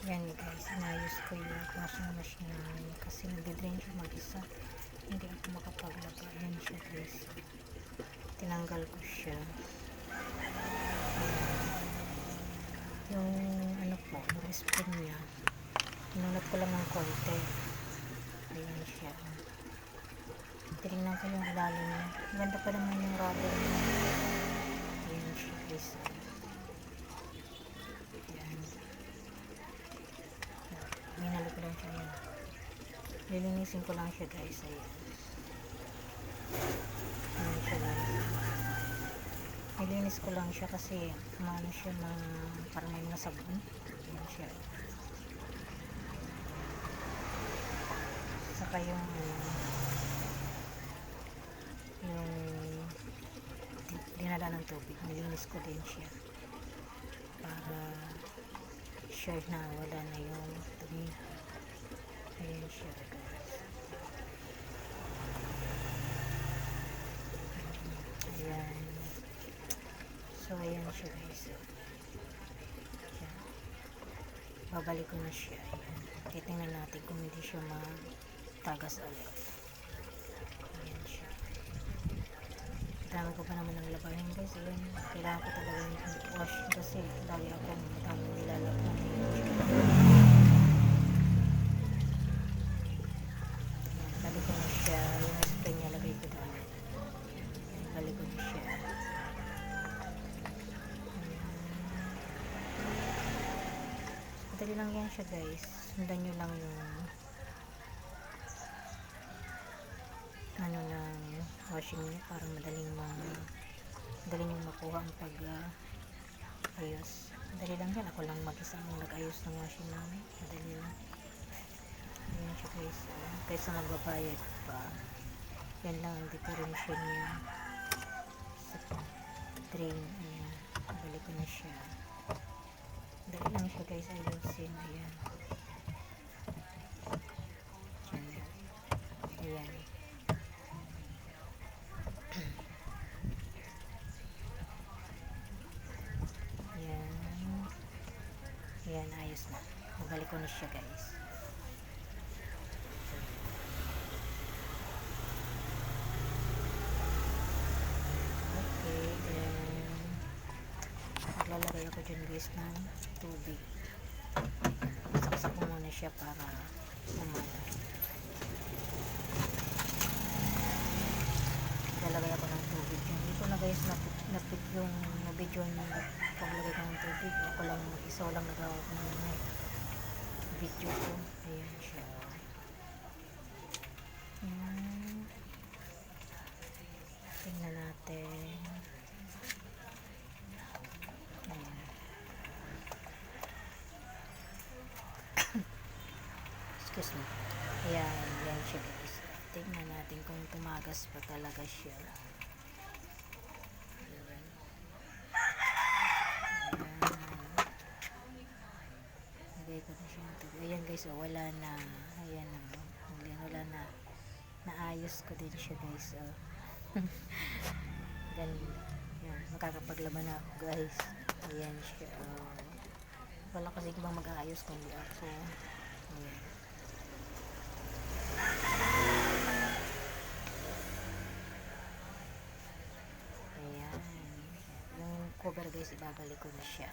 Yan guys, inayos ko yung washing machine namin kasi nagdi-drain siya mag-isa. Hindi ako makapaglaba. Yan siya guys. Tinanggal ko siya. Yung ano po, yung spring niya. Inunat ko lang ng konti. Ayan siya. Tinignan ko yung ilalim niya. Ganda pa naman yung rubber niya. Ayan siya guys. Ayan. Minalo ko lang siya yan. Lilinisin ko lang siya guys. Ayan. Ayan siya guys. Nilinis ko lang siya kasi maano siya ng parang may mga sabon. Ayan siya. Saka yung dinala ng tubig. Nilinis ko din siya para sure na wala na yung dumi. Ayan siya guys. Ayan. So ayan siya guys. Ayan. Babalik ko na siya. Ayan. Titingnan natin kung hindi siya matagas ulit. Ayan siya. Dami ko pa naman ng labahin guys. Ayan. Kailangan ko talaga yung wash kasi lagi akong madaming nilalabhan. Ayan. Balik ko na siya. Yung spray niya lagay ko doon. Balik ko na siya. Madali lang yan siya guys. Sundan nyo lang yung ano ng washing niya para madaling yung makuha ang pag ayos. Madali lang yan. Ako lang mag-isa ang nag-ayos ng washing namin. Madali lang. Ayan siya guys. Kaysa magbabayad pa. Yan lang ang differential niya sa drain. Ayan. Balik ko na siya. Dali lang siya guys, ayusin. Ayan. Ayan. Ayan. Ayan, ayos na. Babalik ko na siya guys. Okay, then maglalagay ako dyan guys ng tubig. Saksak ko muna siya para umala. Lalagay ako ng tubig dyan. Dito na guys, napit yung video yung paglagay ko ng tubig. Ako lang mag-isa lang nagawa ko ng video ko. Ayan siya. Ayan. Tingnan natin. Ayan. Excuse me. Ayan. Ayan siya guys. Tingnan natin kung tumagas pa talaga siya. Ayan. Lagay ko na siya ng tubig. Ayan guys. Oh, wala na. Ayan na. Wala na. Naayos ko din siya guys. Oh. Ganun. Ayan. Makakapaglaban na ako guys. Ayan siya. Oh. Wala kasi ibang mag-aayos kundi ako. Ayan. Ayan. Yung cover guys, ibabalik ko na siya.